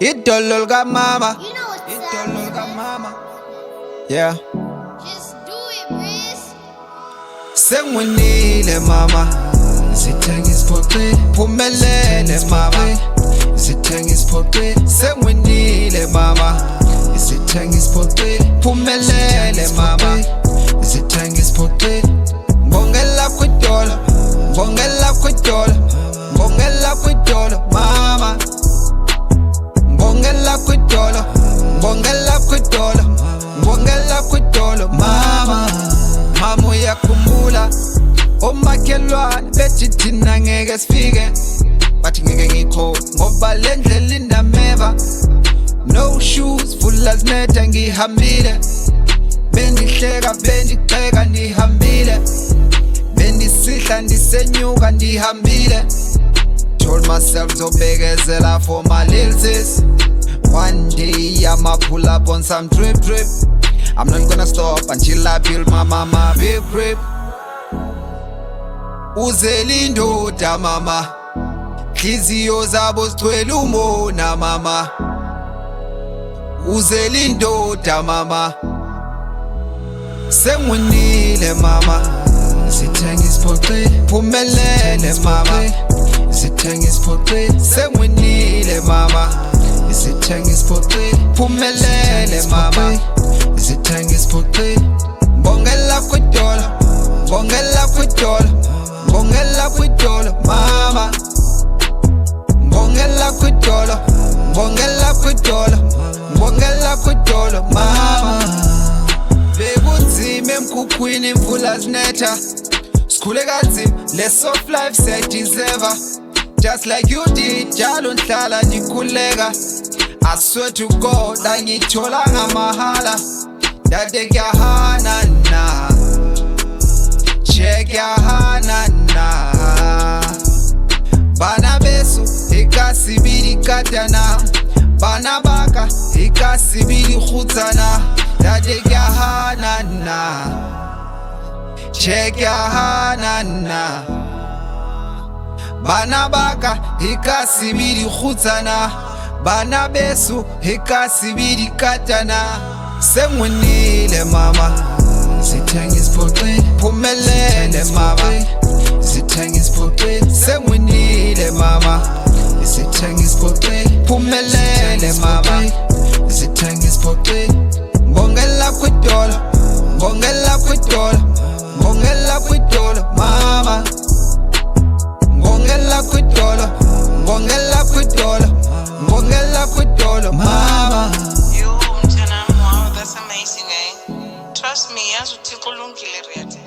Idolo lika mama. You know what's Idolo lika up, mama. Yeah. just do it, Riz. Sengwinile mama. Sithenga isiphoqi. Phumelele mama. Sithenga isiphoqi. Sengwinile mama. Sithenga isiphoqi. Phumelele mama. Sithenga isiphoqi. Ngongela kwidolo. Ngongela kwidolo. Ngongela kwidolo mama. Ngongela kwidolo. Ngongela kwidolo. Ngongela kwidolo mama. Mama uyakhumbula omakhelwane bethi thina ngeke sifike, bathi ngeke ngikhona ngoba le ndlela inameva. No shoes full as netha ngihambile, bendihleka bendiqheka ndihambile, bendisihla ndisenyuka ndihambile. Told myself zobekezela for my little sis. One day I'ma pull up on some drip. I'm not gonna stop until I build my mama big crib. Uzela indoda mama, hliziyo zabo zithwele umona mama. Uzela indoda mama, sengwinile mama. Sithenga isiphoqi, phumelele mama. Sithenga isiphoqi, sengwinile mama. Sithenga isiphoqi, phumelele mama. Sithenga isiphoqi. Ngongela kwidolo, ngongela kwidolo, ngongela kwidolo mama. Ngongela kwidolo, ngongela kwidolo, ngongela kwidolo mama. Bekunzima emkhukhwini imvula zinetha, sikhule kanzima le soft life siyayideserva. Just like you did, njalo ngihlala ndikhuleka. I swear to God angitholanga mahala. Dade kyahana na, check yahana na. Bana besu ikasibili katana, bana baka ikasibili khutsana. Dade kyahana na, check yahana na. Bana baka ikasibili khutsana, bana besu ikasibili katana. Sengwinile mama, sithenga isiphoqi, phumelele mama. Sithenga isiphoqi, sengwinile mama. Sithenga isiphoqi, phumelele mama. Sithenga isiphoqi. Ngongela kwidolo, ngongela kwidolo, ngongela kwidolo mama. Ngongela kwidolo, ngongela kwidolo, ngongela kwidolo mama. Yo, mthanami, wow, that's amazing, eh? Trust me, yazi uThixo ulungile, Riathi.